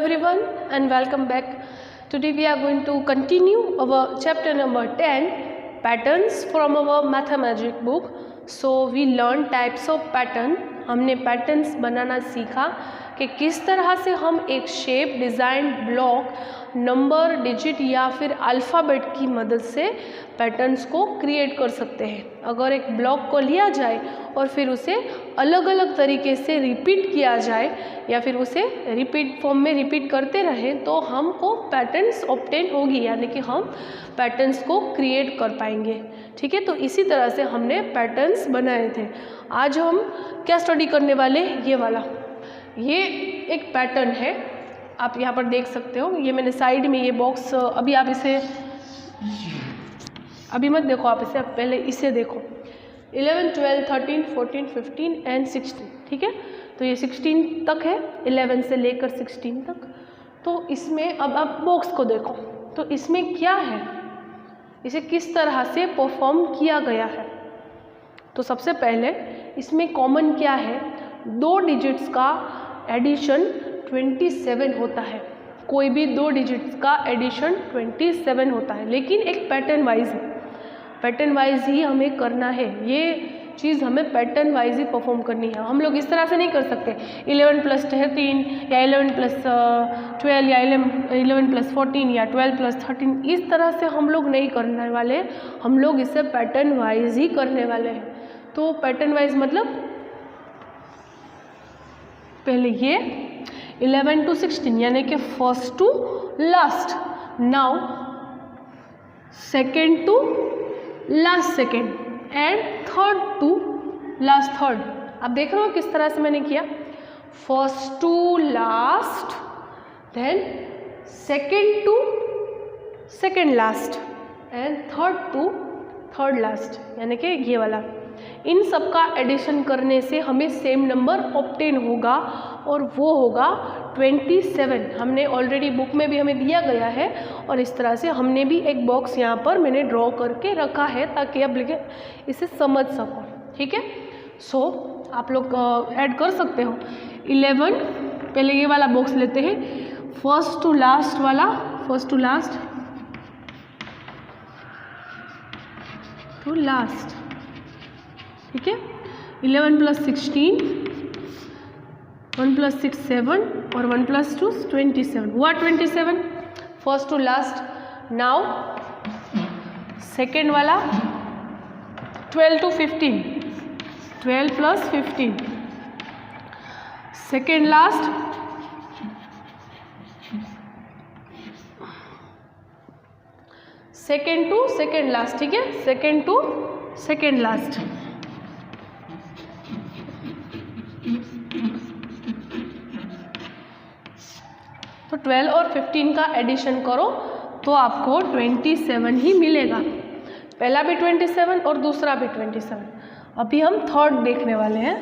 everyone and welcome back. Today we are going to continue our chapter number 10 patterns from our mathematics book. So we learn types of pattern. हमने patterns बनाना सीखा कि किस तरह से हम एक shape, design, block, number, digit या फिर अल्फ़ाबेट की मदद से पैटर्न्स को क्रिएट कर सकते हैं। अगर एक ब्लॉक को लिया जाए और फिर उसे अलग अलग तरीके से रिपीट किया जाए या फिर उसे रिपीट फॉर्म में रिपीट करते रहें तो हमको पैटर्न्स ऑब्टेन होगी, यानी कि हम पैटर्न्स को क्रिएट कर पाएंगे। ठीक है, तो इसी तरह से हमने पैटर्न्स बनाए थे। आज हम क्या स्टडी करने वाले, ये वाला, ये एक पैटर्न है, आप यहाँ पर देख सकते हो। ये मैंने साइड में ये बॉक्स, अभी आप इसे अभी मत देखो, आप इसे पहले इसे देखो। 11, 12, 13, 14, 15 एंड 16। ठीक है, तो ये 16 तक है, 11 से लेकर 16 तक। तो इसमें अब आप बॉक्स को देखो तो इसमें क्या है, इसे किस तरह से परफॉर्म किया गया है। तो सबसे पहले इसमें कॉमन क्या है, 2 डिजिट्स का एडिशन 27 होता है। कोई भी 2 डिजिट्स का एडिशन 27 होता है, लेकिन एक पैटर्न वाइज है। पैटर्न वाइज ही हमें करना है, ये चीज़ हमें पैटर्न वाइज ही परफॉर्म करनी है। हम लोग इस तरह से नहीं कर सकते 11 + 13 या 11 + 12 या 11 + 14 या 12 + 13, इस तरह से हम लोग नहीं करने वाले। हम लोग इसे पैटर्न वाइज ही करने वाले हैं। तो पैटर्न वाइज मतलब पहले ये 11 to 16 यानी कि first to last, now second to last second and third to last third. आप देख रहे हो किस तरह से मैंने किया, first to last, then second to second last and third to third last, यानी कि ये वाला। इन सब का एडिशन करने से हमें सेम नंबर ऑब्टेन होगा और वो होगा 27। हमने ऑलरेडी बुक में भी हमें दिया गया है और इस तरह से हमने भी एक बॉक्स यहाँ पर मैंने ड्रॉ करके रखा है ताकि आप इसे समझ सको। ठीक है, सो आप लोग ऐड कर सकते हो। 11, पहले ये वाला बॉक्स लेते हैं, फर्स्ट टू लास्ट वाला, first to last to last. ठीक है, 11 + 16, 1 + 6 7 और 1 + 2 27 हुआ 27, first to last. Now second वाला 12 to 15, 12 + 15, second last second to second last. ठीक है, सेकेंड टू सेकेंड लास्ट। तो 12 और 15 का एडिशन करो तो आपको 27 ही मिलेगा। पहला भी 27 और दूसरा भी 27। अभी हम थर्ड देखने वाले हैं।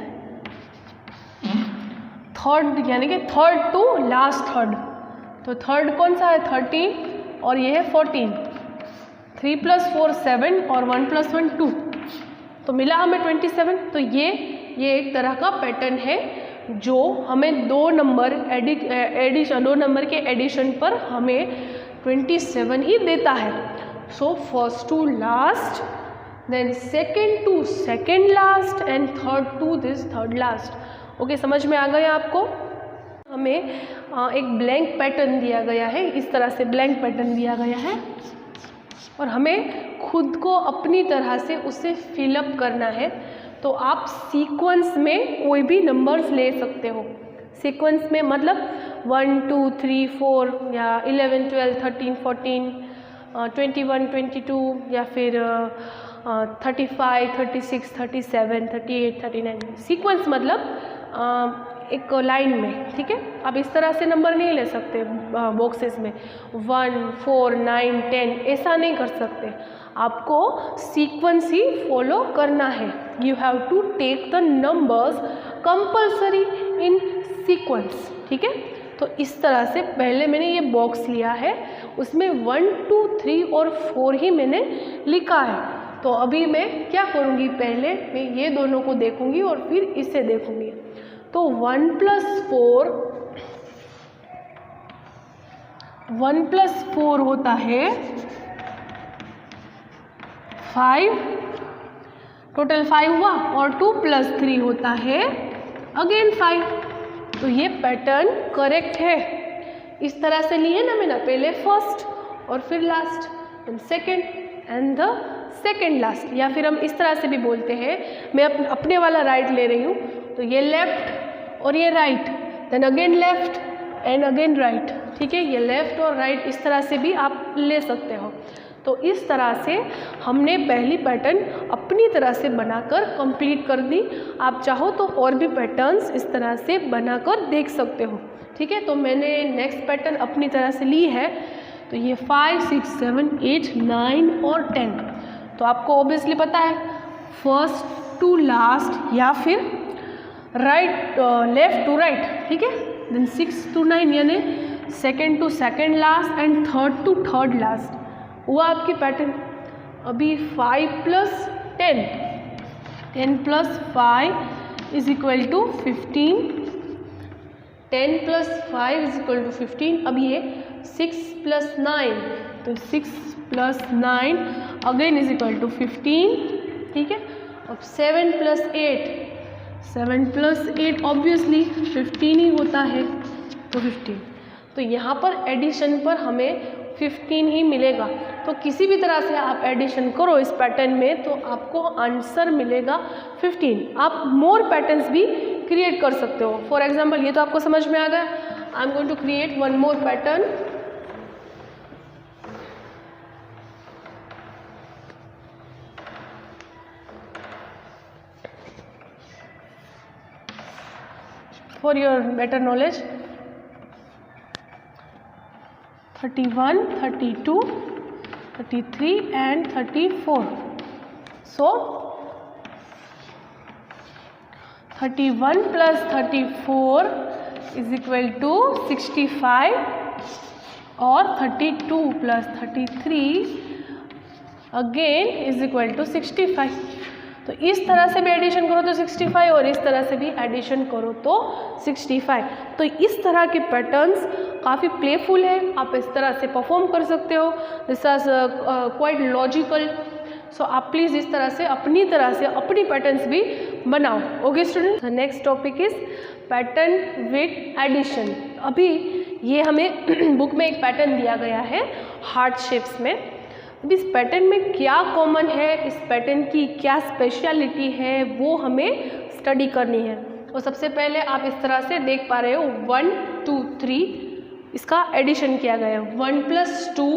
थर्ड यानी कि थर्ड टू लास्ट थर्ड। तो थर्ड कौन सा है, 13 और ये है 14। 3 + 4 7 और 1 + 1 2, तो मिला हमें 27। तो ये एक तरह का पैटर्न है जो हमें 2 नंबर के एडिशन पर हमें 27 ही देता है। So first to last, then second to second last and third to this third last. Okay, समझ में आ गया आपको। हमें एक ब्लैंक पैटर्न दिया गया है, इस तरह से ब्लैंक पैटर्न दिया गया है और हमें खुद को अपनी तरह से उसे फिलअप करना है। तो आप सीक्वेंस में कोई भी नंबर्स ले सकते हो। सीक्वेंस में मतलब 1 2 3 4 या 11 12 13 14 21 22 या फिर 35 36 37 38 39। सीक्वेंस मतलब एक लाइन में। ठीक है, आप इस तरह से नंबर नहीं ले सकते बॉक्सेस में 1 4 9 10, ऐसा नहीं कर सकते। आपको सीक्वेंस ही फॉलो करना है। You have to take the numbers compulsory in sequence. ठीक है, तो इस तरह से पहले मैंने ये बॉक्स लिया है, उसमें 1 2 3 और 4 ही मैंने लिखा है। तो अभी मैं क्या करूँगी, पहले मैं ये दोनों को देखूँगी और फिर इसे देखूँगी। तो 1 + 4 1 + 4 होता है 5, टोटल 5 हुआ, और 2 + 3 होता है अगेन 5। तो ये पैटर्न करेक्ट है। इस तरह से लिए ना मैंने, पहले फर्स्ट और फिर last, then second and the second last. या फिर हम इस तरह से भी बोलते हैं, मैं अपने वाला राइट ले रही हूँ, तो ये लेफ्ट और ये right, then again left and again right. ठीक है, ये लेफ्ट और राइट इस तरह से भी आप ले सकते हो। तो इस तरह से हमने पहली पैटर्न अपनी तरह से बनाकर कंप्लीट कर दी। आप चाहो तो और भी पैटर्न्स इस तरह से बनाकर देख सकते हो। ठीक है, तो मैंने नेक्स्ट पैटर्न अपनी तरह से ली है। तो ये 5, 6, 7, 8, 9 और 10। तो आपको ऑब्वियसली पता है फर्स्ट टू लास्ट या फिर राइट लेफ्ट टू राइट। ठीक है, देन 6 to 9 यानी second to second last and third to third last हुआ आपकी पैटर्न। अभी 5 + 10, 10 + 5 is equal to 15, 10 + 5 is equal to 15। अब ये 6 + 9, तो 6 + 9 अगेन इज इक्वल टू 15। ठीक है, अब 7 + 8, 7 + 8 ऑब्वियसली 15 ही होता है, तो 15। तो यहाँ पर एडिशन पर हमें 15 ही मिलेगा। तो किसी भी तरह से आप एडिशन करो इस पैटर्न में तो आपको आंसर मिलेगा 15। आप मोर पैटर्न्स भी क्रिएट कर सकते हो। फॉर एग्जाम्पल ये तो आपको समझ में आ गया। I am going to create one more pattern. For your better knowledge, 31, 32, 33 and 34. So 31 + 34 is equal to 65 और 32 + 33 again is equal to 65। तो इस तरह से भी एडिशन करो तो 65 और इस तरह से भी एडिशन करो तो 65। तो इस तरह के पैटर्न्स काफ़ी प्लेफुल है, आप इस तरह से परफॉर्म कर सकते हो। This is quite logical. So आप प्लीज़ इस तरह से अपनी अपनी पैटर्न्स भी बनाओ। Okay student, the next topic is pattern with addition. अभी ये हमें बुक में एक पैटर्न दिया गया है हार्ट शेप्स में। अब इस पैटर्न में क्या कॉमन है, इस पैटर्न की क्या स्पेशलिटी है, वो हमें स्टडी करनी है। तो सबसे पहले आप इस तरह से देख पा रहे हो 1, 2, 3 इसका एडिशन किया गया है। 1 + 2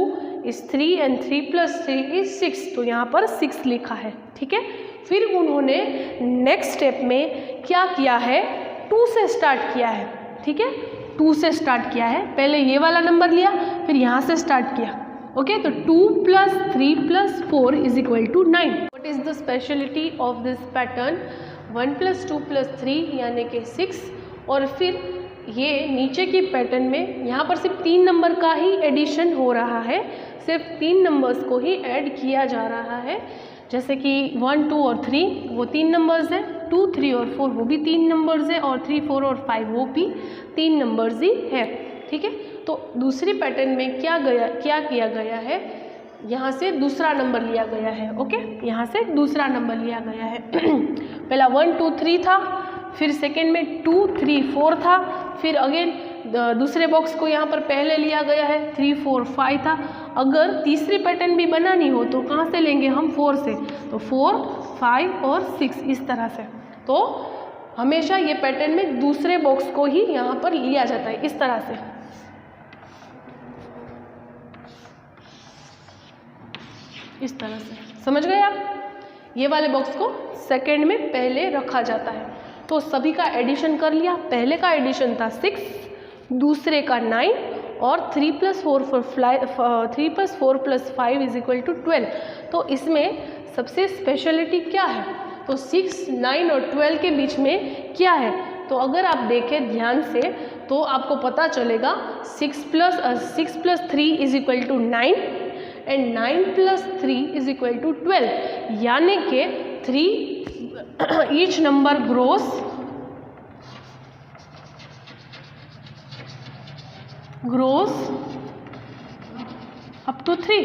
इज़ 3 एंड 3 + 3 इज़ 6। तो यहाँ पर 6 लिखा है। ठीक है, फिर उन्होंने नेक्स्ट स्टेप में क्या किया है, 2 से स्टार्ट किया है। ठीक है, 2 से स्टार्ट किया है। पहले ये वाला नंबर लिया, फिर यहाँ से स्टार्ट किया। ओके, तो 2 + 3 + 4 is equal to 9। What is the speciality of this pattern? 1 + 2 + 3 यानी कि 6। और फिर ये नीचे की पैटर्न में यहाँ पर सिर्फ 3 नंबर का ही एडिशन हो रहा है, सिर्फ 3 नंबर्स को ही ऐड किया जा रहा है। जैसे कि 1, 2 और 3 वो 3 नंबर्स हैं, 2, 3 और 4 वो भी 3 नंबर्स हैं, और 3, 4 और 5 वो भी 3 नंबर्स ही है। ठीक है, तो दूसरी पैटर्न में क्या किया गया है, यहाँ से दूसरा नंबर लिया गया है। ओके, यहाँ से दूसरा नंबर लिया गया है। पहला 1, 2, 3 था, फिर सेकेंड में 2, 3, 4 था, फिर अगेन दूसरे बॉक्स को यहाँ पर पहले लिया गया है, 3, 4, 5 था। अगर तीसरी पैटर्न भी बनानी हो तो कहाँ से लेंगे हम? 4 से। तो 4, 5 और 6 इस तरह से। तो हमेशा ये पैटर्न में दूसरे बॉक्स को ही यहाँ पर लिया जाता है, इस तरह से। इस तरह से समझ गए आप? ये वाले बॉक्स को सेकेंड में पहले रखा जाता है। तो सभी का एडिशन कर लिया। पहले का एडिशन था 6, दूसरे का 9 और 3 + 4 + 5 इज इक्वल टू 12। तो इसमें सबसे स्पेशलिटी क्या है? तो 6, 9 और 12 के बीच में क्या है? तो अगर आप देखें ध्यान से तो आपको पता चलेगा 6 + 3 is equal to 9 and 9 + 3 is equal to 12। यानी कि 3 each number grows up to 3।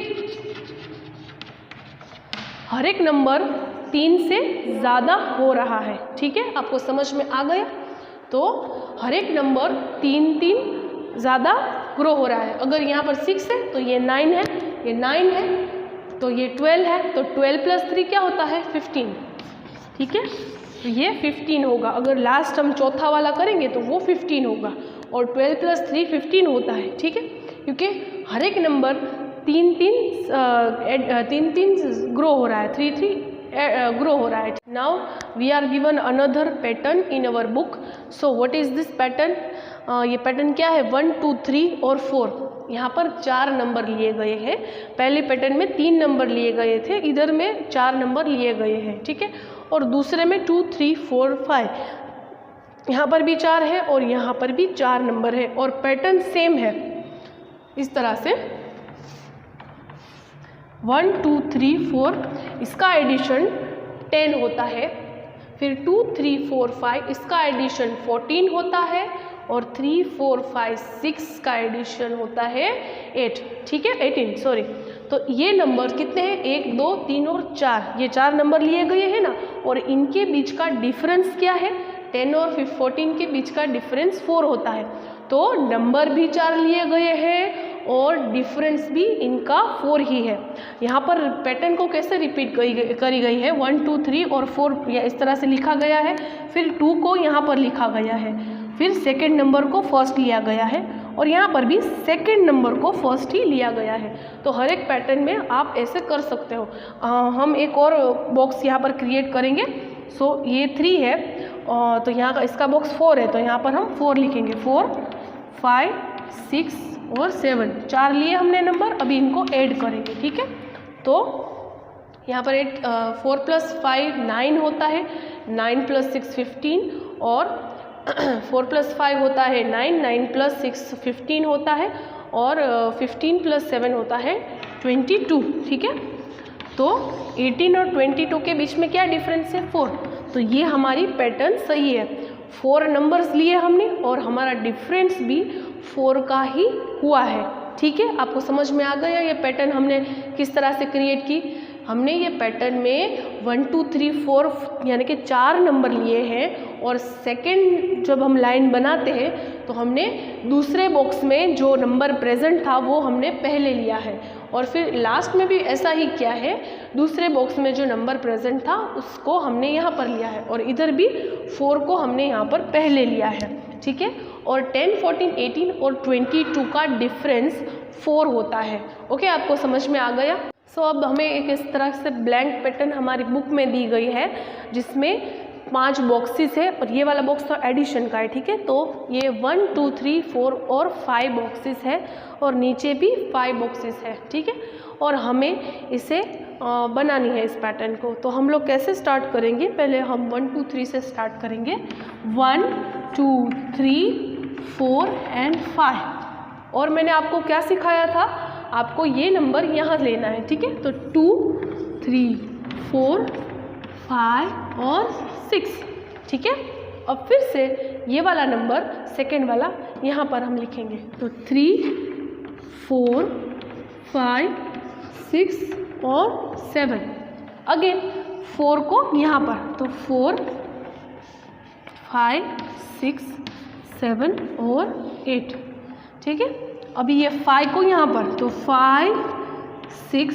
हर एक नंबर 3 से ज़्यादा हो रहा है, ठीक है, आपको समझ में आ गया। तो हर एक नंबर 3 ज़्यादा ग्रो हो रहा है। अगर यहाँ पर 6 है तो ये 9 है, ये 9 है तो ये 12 है, तो 12 + 3 क्या होता है 15, ठीक है, तो ये 15 होगा। अगर लास्ट हम चौथा वाला करेंगे तो वो 15 होगा, और 12 + 3 15 होता है, ठीक है, क्योंकि हर एक नंबर 3 ग्रो हो रहा है, 3 ग्रो हो रहा है। Now we are given another pattern in our book. So what is this pattern? ये पैटर्न क्या है? 1 2 3 और 4, यहाँ पर 4 नंबर लिए गए हैं। पहले पैटर्न में 3 नंबर लिए गए थे, इधर में 4 नंबर लिए गए हैं, ठीक है, और दूसरे में 2 3 4 5, यहाँ पर भी 4 है और यहाँ पर भी 4 नंबर है, और पैटर्न सेम है इस तरह से 1 2 3 4, इसका एडिशन 10 होता है, फिर 2 3 4 5 इसका एडिशन 14 होता है, और 3 4 5 6 का एडिशन होता है 8, ठीक है, 18 सॉरी। तो ये नंबर कितने हैं? 1 2 3 और 4, ये 4 नंबर लिए गए हैं ना, और इनके बीच का डिफरेंस क्या है? 10 और 14 के बीच का डिफरेंस 4 होता है। तो नंबर भी 4 लिए गए हैं और डिफरेंस भी इनका 4 ही है। यहाँ पर पैटर्न को कैसे रिपीट करी गई है? 1 2 3 और 4 या इस तरह से लिखा गया है, फिर 2 को यहाँ पर लिखा गया है, फिर सेकेंड नंबर को फर्स्ट लिया गया है, और यहाँ पर भी सेकेंड नंबर को फर्स्ट ही लिया गया है। तो हर एक पैटर्न में आप ऐसे कर सकते हो। हम एक और बॉक्स यहाँ पर क्रिएट करेंगे। सो ये 3 है, तो यहाँ का इसका बॉक्स 4 है, तो यहाँ पर हम 4 लिखेंगे। 4 5 6 और 7, 4 लिए हमने नंबर, अभी इनको ऐड करेंगे, ठीक है। तो यहाँ पर 4 + 5 9 होता है, 9 + 6 15, और 4 + 5 होता है 9, 9 + 6 15 होता है, और 15 + 7 होता है 22, ठीक है। तो 18 और 22 के बीच में क्या डिफरेंस है? 4। तो ये हमारी पैटर्न सही है, 4 नंबर्स लिए हमने और हमारा डिफरेंस भी 4 का ही हुआ है, ठीक है। आपको समझ में आ गया ये पैटर्न हमने किस तरह से क्रिएट की? हमने ये पैटर्न में 1 2 3 4 यानी कि 4 नंबर लिए हैं, और सेकंड जब हम लाइन बनाते हैं तो हमने दूसरे बॉक्स में जो नंबर प्रेजेंट था वो हमने पहले लिया है, और फिर लास्ट में भी ऐसा ही किया है, दूसरे बॉक्स में जो नंबर प्रेजेंट था उसको हमने यहाँ पर लिया है, और इधर भी 4 को हमने यहाँ पर पहले लिया है, ठीक है। और 10 14 18 और 22 का डिफरेंस 4 होता है। ओके, आपको समझ में आ गया? सो अब हमें एक इस तरह से ब्लैंक पैटर्न हमारी बुक में दी गई है, जिसमें 5 बॉक्सेस है, और ये वाला बॉक्स तो एडिशन का है, ठीक है। तो ये 1 2 3 4 और 5 बॉक्सेस है, और नीचे भी 5 बॉक्सेस है, ठीक है। और हमें इसे बनानी है इस पैटर्न को। तो हम लोग कैसे स्टार्ट करेंगे? पहले हम 1 2 3 से स्टार्ट करेंगे। 1 2 3 4 एंड 5, और मैंने आपको क्या सिखाया था? आपको ये नंबर यहाँ लेना है, ठीक है। तो 2 3 4 5 और 6, ठीक है। अब फिर से ये वाला नंबर सेकेंड वाला यहाँ पर हम लिखेंगे। तो 3 4 5 6 और 7, अगेन 4 को यहाँ पर, तो 4 5 6 7 और 8, ठीक है। अभी ये 5 को यहाँ पर, तो 5 6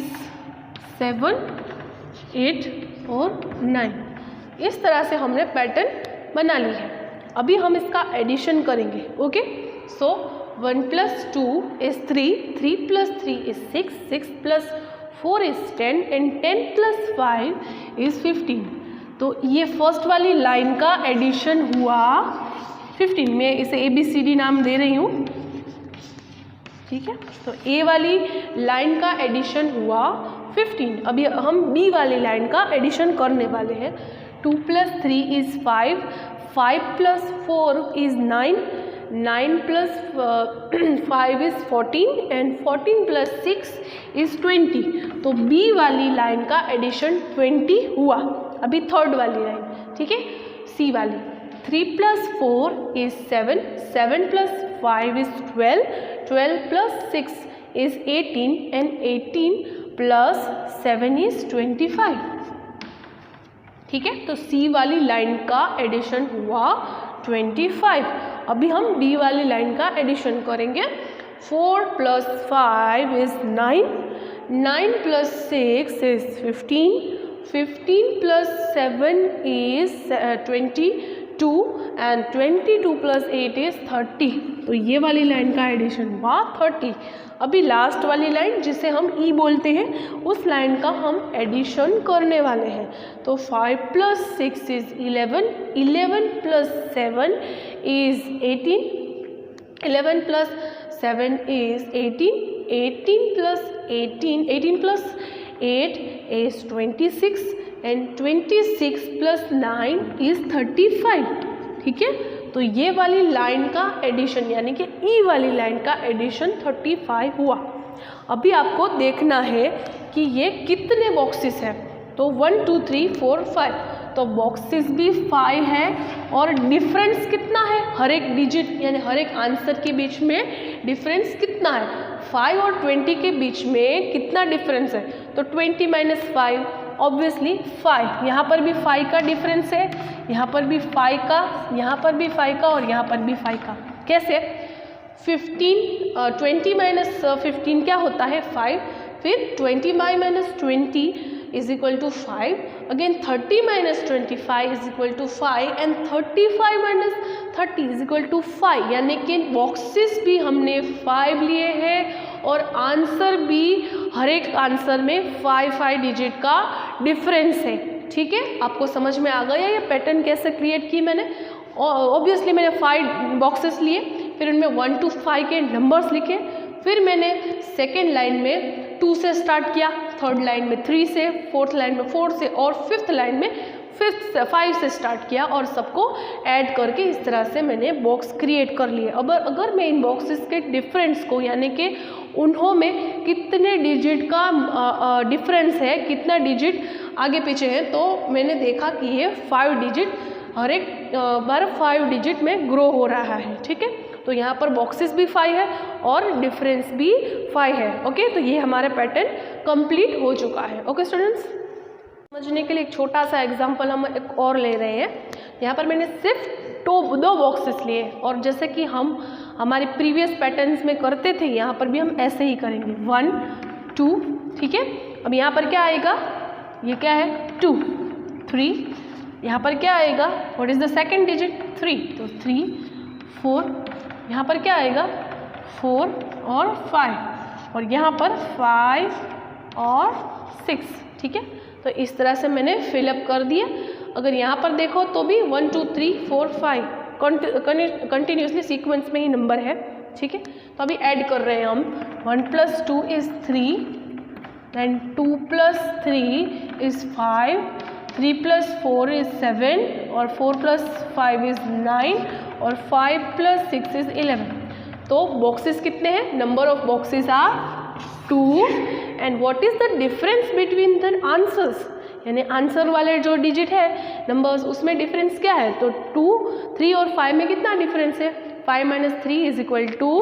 7 8 और 9, इस तरह से हमने पैटर्न बना ली है। अभी हम इसका एडिशन करेंगे। Okay, so 1 + 2 is 3, 3 + 3 is 6, 6 + 4 is 10 and 10 + 5 is 15। तो ये फर्स्ट वाली लाइन का एडिशन हुआ 15। मैं इसे ABCD नाम दे रही हूँ, ठीक है। तो A वाली लाइन का एडिशन हुआ 15। अभी हम B वाली लाइन का एडिशन करने वाले हैं। 2 + 3 is 5, 5 + 4 is 9, 9 + 5 is 14 and 14 + 6 is 20। तो B वाली लाइन का एडिशन 20 हुआ। अभी थर्ड वाली लाइन, ठीक है, C वाली। 3 + 4 is 7, 7 + 5 is 12, 12 + 6 is 18 and 18 plus 7 is 25. ठीक है, तो C वाली लाइन का एडिशन हुआ 25. अभी हम D वाली लाइन का एडिशन करेंगे. 4 plus 5 is 9, 9 plus 6 is 15, 15 plus 7 is 22 and 22 plus 8 is 30. तो ये वाली लाइन का एडिशन हुआ 30. अभी लास्ट वाली लाइन जिसे हम E बोलते हैं उस लाइन का हम एडिशन करने वाले हैं. तो 5 plus 6 is 11, 11 plus 7 is 18, 11 plus 7 is 18, 18 plus 18, 18 plus 8 is 26 and 26 plus 9 is 35. ठीक है, तो ये वाली लाइन का एडिशन यानी कि ई वाली लाइन का एडिशन 35 हुआ. अभी आपको देखना है कि ये कितने बॉक्सेस हैं. तो 1 2 3 4 5, तो बॉक्सेस भी 5 है और डिफरेंस कितना है हर एक डिजिट यानी हर एक आंसर के बीच में डिफरेंस कितना है. 5 और 20 के बीच में कितना डिफरेंस है. तो 20 माइनस 5 ऑब्वियसली 5. यहाँ पर भी 5 का डिफरेंस है, यहाँ पर भी 5 का, यहाँ पर भी 5 का और यहाँ पर भी 5 का. कैसे? 20 माइनस 15 क्या होता है 5. फिर 20 minus 20 is equal to 5. Again 30 minus 25 is equal to 5 and 35 minus 30 is equal to 5. यानी कि बॉक्सेस भी हमने 5 लिए हैं और आंसर भी हर एक आंसर में 5 डिजिट का डिफरेंस है. ठीक है, आपको समझ में आ गया ये पैटर्न कैसे क्रिएट की मैंने. ऑब्वियसली मैंने 5 बॉक्सेस लिए, फिर उनमें 1 to 5 के नंबर्स लिखे. फिर मैंने सेकेंड लाइन में 2 से स्टार्ट किया, थर्ड लाइन में 3 से, फोर्थ लाइन में 4 से और फिफ्थ लाइन में 5 से स्टार्ट किया और सबको ऐड करके इस तरह से मैंने बॉक्स क्रिएट कर लिए. अब अगर मैं इन बॉक्सेस के डिफरेंस को यानी कि उन्हों में कितने डिजिट का डिफरेंस है, कितना डिजिट आगे पीछे है, तो मैंने देखा कि ये 5 डिजिट हर एक बार 5 डिजिट में ग्रो हो रहा है. ठीक है, तो यहाँ पर बॉक्सेस भी 5 है और डिफरेंस भी 5 है. ओके, तो ये हमारा पैटर्न कंप्लीट हो चुका है. ओके स्टूडेंट्स, समझने के लिए एक छोटा सा एग्जांपल हम एक और ले रहे हैं. यहाँ पर मैंने सिर्फ 2 बॉक्सेस लिए और जैसे कि हम हमारे प्रीवियस पैटर्न्स में करते थे यहाँ पर भी हम ऐसे ही करेंगे. 1 2. ठीक है, अब यहाँ पर क्या आएगा, ये क्या है 2 3. यहाँ पर क्या आएगा, what is the second digit 3, तो 3 4. यहाँ पर क्या आएगा 4 और 5 और यहाँ पर 5 और 6. ठीक है, तो इस तरह से मैंने फिलअप कर दिया. अगर यहाँ पर देखो तो भी 1 2 3 4 5 कंटिन्यूसली सीक्वेंस में ही नंबर है. ठीक है, तो अभी ऐड कर रहे हैं हम. 1 plus 2 is 3, then 2 plus 3 is 5, 3 plus 4 is 7 और 4 plus 5 is 9 और 5 plus 6 is 11. तो बॉक्सेस कितने हैं, number of boxes are 2 and what is the difference between the answers, यानी आंसर वाले जो डिजिट है नंबर्स उसमें डिफरेंस क्या है. तो 2 3 और 5 में कितना डिफरेंस है, 5 माइनस 3 इज इक्वल टू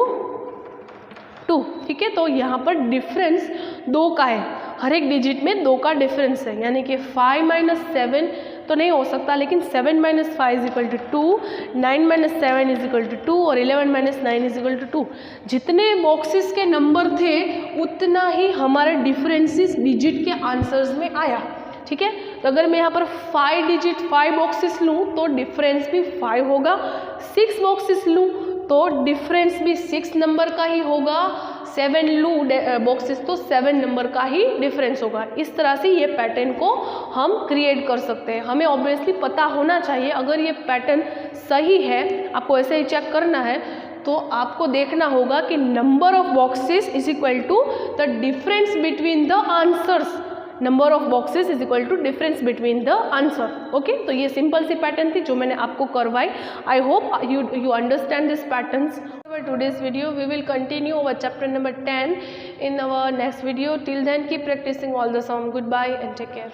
2. ठीक है, तो यहाँ पर डिफरेंस 2 का है, हर एक डिजिट में 2 का डिफरेंस है. यानी कि 5 माइनस 7 तो नहीं हो सकता, लेकिन 7 minus 5 is equal to 2, 9 minus 7 is equal to 2 और 11 माइनस 9 इज इक्वल टू 2. जितने बॉक्सेस के नंबर थे उतना ही हमारे डिफरेंसेस डिजिट के आंसर्स में आया. ठीक है, तो अगर मैं यहाँ पर 5 बॉक्सेस लूँ तो डिफरेंस भी 5 होगा. 6 बॉक्सेस लूँ तो डिफरेंस भी 6 नंबर का ही होगा. 7 लूँ बॉक्सेस तो 7 नंबर का ही डिफरेंस होगा. इस तरह से ये पैटर्न को हम क्रिएट कर सकते हैं. हमें ऑब्वियसली पता होना चाहिए अगर ये पैटर्न सही है, आपको ऐसे ही चेक करना है, तो आपको देखना होगा कि number of boxes is equal to the difference between the answers. Number of boxes is equal to difference between the answer. Okay, तो ये सिंपल सी पैटर्न थी जो मैंने आपको करवाई. I hope you understand these patterns. For today's video we will continue our chapter number 10 in our next video. Till then keep practicing all the sum. Goodbye and take care.